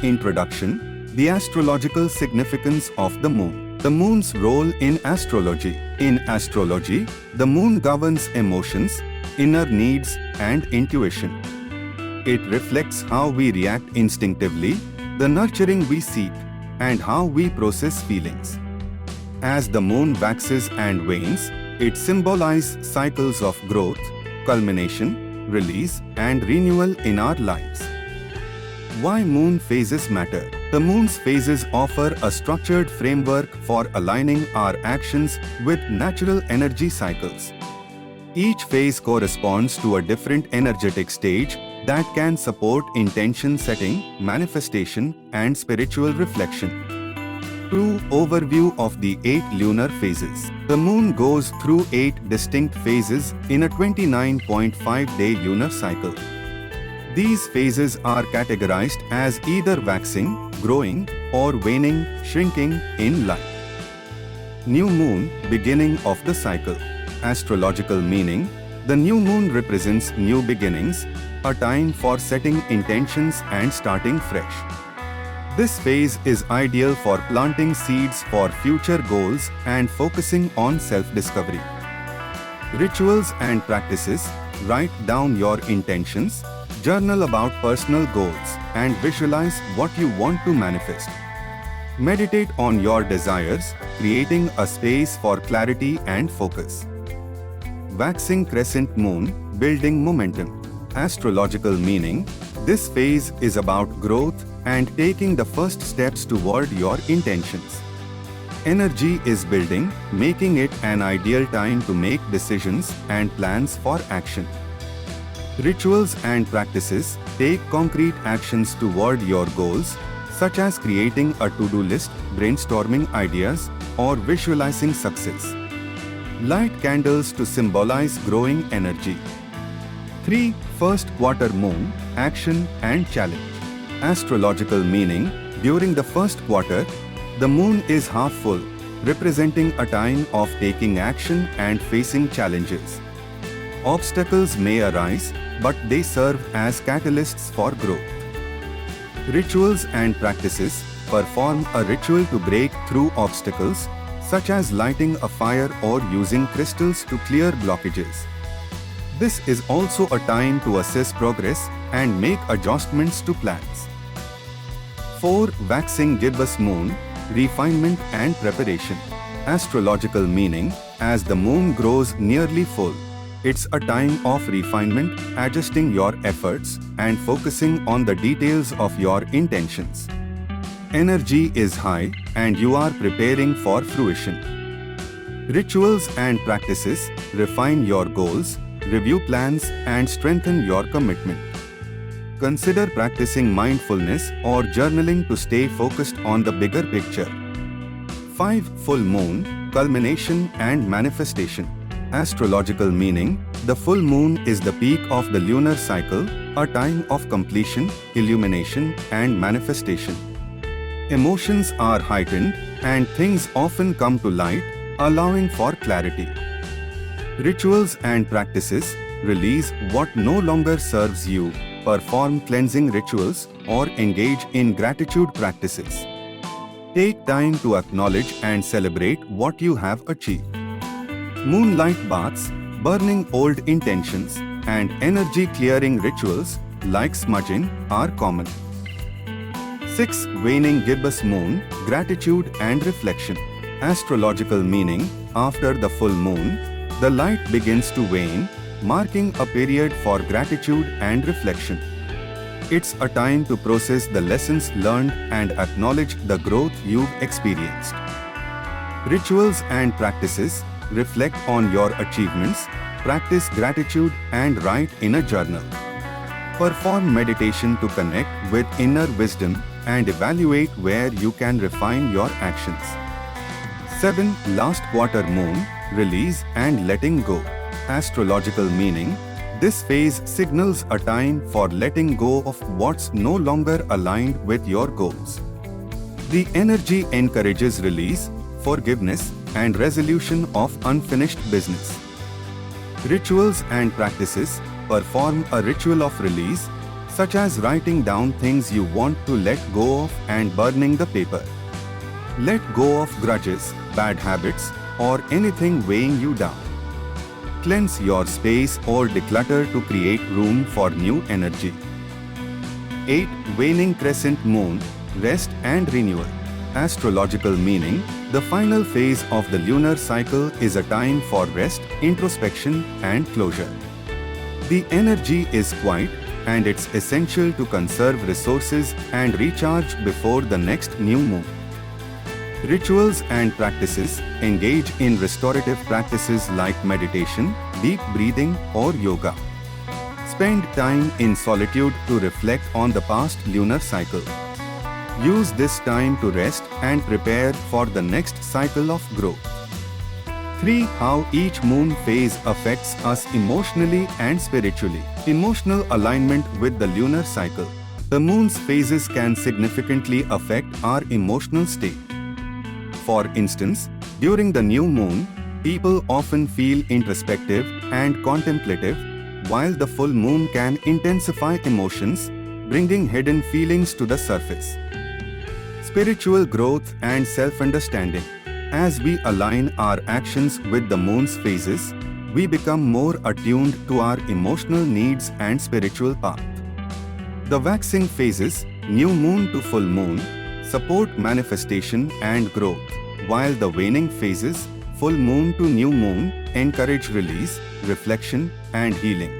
Introduction: the astrological significance of the moon. The moon's role in astrology. In astrology, the moon governs emotions, inner needs, and intuition. It reflects how we react instinctively, the nurturing we seek, and how we process feelings. As the moon waxes and wanes, it symbolizes cycles of growth, culmination, release, and renewal in our lives. Why moon phases matter? The moon's phases offer a structured framework for aligning our actions with natural energy cycles. Each phase corresponds to a different energetic stage that can support intention setting, manifestation, and spiritual reflection. True overview of the 8 lunar phases. The moon goes through 8 distinct phases in a 29.5-day lunar cycle. These phases are categorized as either waxing, growing, or waning, shrinking in light. New moon, beginning of the cycle. Astrological meaning: the new moon represents new beginnings, a time for setting intentions and starting fresh. This phase is ideal for planting seeds for future goals and focusing on self-discovery. Rituals and practices: write down your intentions, journal about personal goals, and visualize what you want to manifest. Meditate on your desires, creating a space for clarity and focus. Waxing crescent moon, building momentum. Astrological meaning: this phase is about growth and taking the first steps toward your intentions. Energy is building, making it an ideal time to make decisions and plans for action. Rituals and practices: take concrete actions toward your goals, such as creating a to-do list, brainstorming ideas, or visualizing success. Light candles to symbolize growing energy. 3. First quarter moon, action and challenge. Astrological meaning: during the first quarter, the moon is half full, representing a time of taking action and facing challenges. Obstacles may arise, but they serve as catalysts for growth. Rituals and practices: perform a ritual to break through obstacles, such as lighting a fire or using crystals to clear blockages. This is also a time to assess progress and make adjustments to plans. 4. Waxing gibbous moon, refinement and preparation. Astrological meaning: as the moon grows nearly full, it's a time of refinement, adjusting your efforts and focusing on the details of your intentions. Energy is high and you are preparing for fruition. Rituals and practices: refine your goals, review plans, and strengthen your commitment. Consider practicing mindfulness or journaling to stay focused on the bigger picture. 5. Full moon, culmination and manifestation. Astrological meaning: the full moon is the peak of the lunar cycle, a time of completion, illumination, and manifestation. Emotions are heightened, and things often come to light, allowing for clarity. Rituals and practices: release what no longer serves you, perform cleansing rituals, or engage in gratitude practices. Take time to acknowledge and celebrate what you have achieved. Moonlight baths, burning old intentions, and energy-clearing rituals like smudging are common. 6. Waning gibbous moon, gratitude and reflection. Astrological meaning: after the full moon, the light begins to wane, marking a period for gratitude and reflection. It's a time to process the lessons learned and acknowledge the growth you've experienced. Rituals and practices: reflect on your achievements, practice gratitude, and write in a journal. Perform meditation to connect with inner wisdom and evaluate where you can refine your actions. 7. Last quarter moon, release and letting go. Astrological meaning: this phase signals a time for letting go of what's no longer aligned with your goals. The energy encourages release, forgiveness, and resolution of unfinished business. Rituals and practices: perform a ritual of release, such as writing down things you want to let go of and burning the paper. Let go of grudges, bad habits, or anything weighing you down. Cleanse your space or declutter to create room for new energy. 8. Waning crescent moon, rest and renewal. Astrological meaning, the final phase of the lunar cycle is a time for rest, introspection, and closure. The energy is quiet, and it's essential to conserve resources and recharge before the next new moon. Rituals and practices, engage in restorative practices like meditation, deep breathing, or yoga. Spend time in solitude to reflect on the past lunar cycle. Use this time to rest and prepare for the next cycle of growth. 3. How each moon phase affects us emotionally and spiritually. Emotional alignment with the lunar cycle. The moon's phases can significantly affect our emotional state. For instance, during the new moon, people often feel introspective and contemplative, while the full moon can intensify emotions, bringing hidden feelings to the surface. Spiritual growth and self-understanding. As we align our actions with the moon's phases, we become more attuned to our emotional needs and spiritual path. The waxing phases, new moon to full moon, support manifestation and growth, while the waning phases, full moon to new moon, encourage release, reflection, and healing.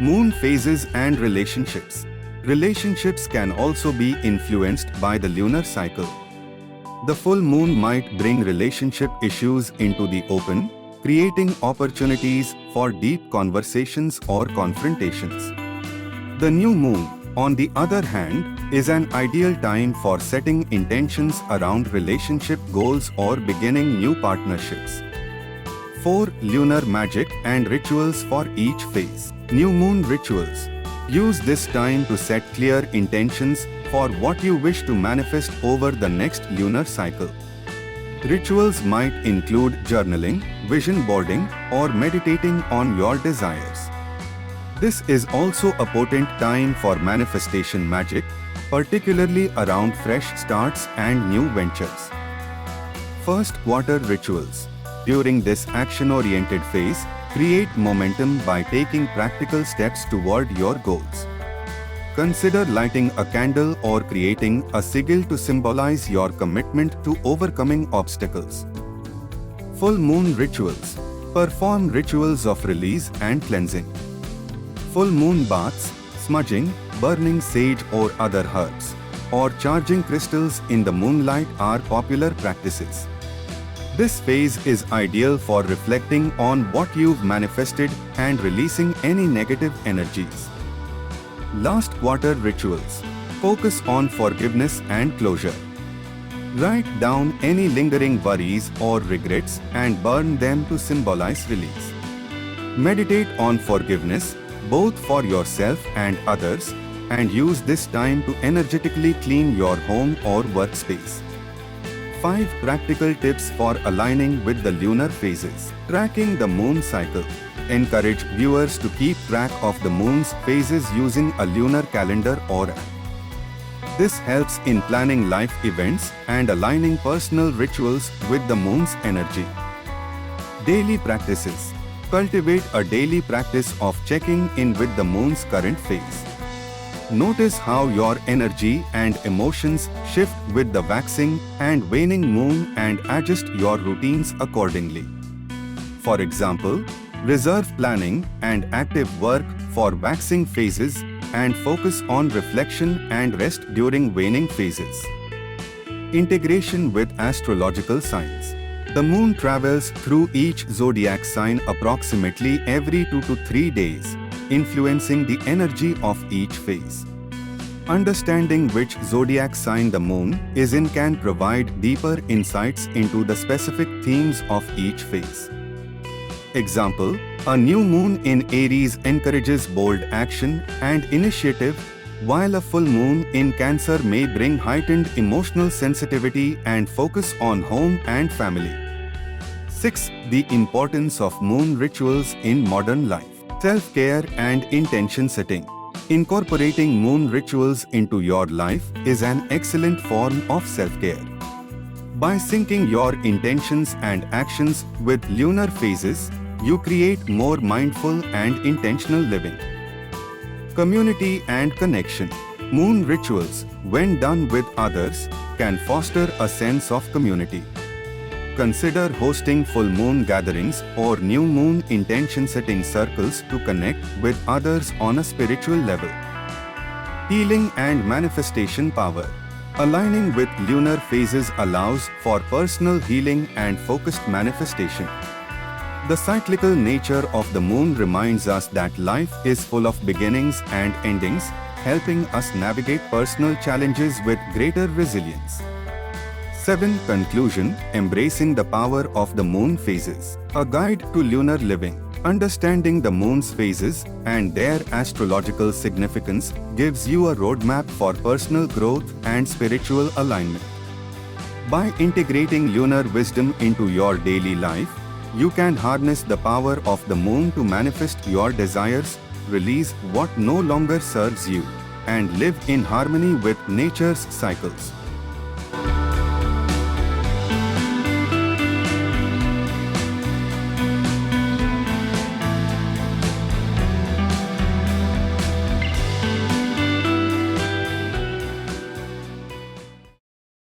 Moon phases and relationships. Relationships can also be influenced by the lunar cycle. The full moon might bring relationship issues into the open, creating opportunities for deep conversations or confrontations. The new moon, on the other hand, is an ideal time for setting intentions around relationship goals or beginning new partnerships. 4. Lunar magic and rituals for each phase. New moon rituals. Use this time to set clear intentions for what you wish to manifest over the next lunar cycle. Rituals might include journaling, vision boarding, or meditating on your desires. This is also a potent time for manifestation magic, particularly around fresh starts and new ventures. First quarter rituals. During this action-oriented phase, create momentum by taking practical steps toward your goals. Consider lighting a candle or creating a sigil to symbolize your commitment to overcoming obstacles. Full moon rituals. Perform rituals of release and cleansing. Full moon baths, smudging, burning sage or other herbs, or charging crystals in the moonlight are popular practices. This phase is ideal for reflecting on what you've manifested and releasing any negative energies. Last quarter rituals. Focus on forgiveness and closure. Write down any lingering worries or regrets and burn them to symbolize release. Meditate on forgiveness, both for yourself and others, and use this time to energetically clean your home or workspace. 5 practical tips for aligning with the lunar phases. Tracking the moon cycle. Encourage viewers to keep track of the moon's phases using a lunar calendar or app. This helps in planning life events and aligning personal rituals with the moon's energy. Daily practices. Cultivate a daily practice of checking in with the moon's current phase. Notice how your energy and emotions shift with the waxing and waning moon and adjust your routines accordingly. For example, reserve planning and active work for waxing phases and focus on reflection and rest during waning phases. Integration with astrological signs. The moon travels through each zodiac sign approximately every 2 to 3 days, influencing the energy of each phase. Understanding which zodiac sign the moon is in can provide deeper insights into the specific themes of each phase. Example, a new moon in Aries encourages bold action and initiative, while a full moon in Cancer may bring heightened emotional sensitivity and focus on home and family. 6. The importance of moon rituals in modern life. Self-care and intention setting. Incorporating moon rituals into your life is an excellent form of self-care. By syncing your intentions and actions with lunar phases, you create more mindful and intentional living. Community and connection. Moon rituals, when done with others, can foster a sense of community. Consider hosting full moon gatherings or new moon intention setting circles to connect with others on a spiritual level. Healing and manifestation power. Aligning with lunar phases allows for personal healing and focused manifestation. The cyclical nature of the moon reminds us that life is full of beginnings and endings, helping us navigate personal challenges with greater resilience. 7. Conclusion: Embracing the power of the moon phases. A guide to lunar living. Understanding the moon's phases and their astrological significance gives you a roadmap for personal growth and spiritual alignment. By integrating lunar wisdom into your daily life, you can harness the power of the moon to manifest your desires, release what no longer serves you, and live in harmony with nature's cycles.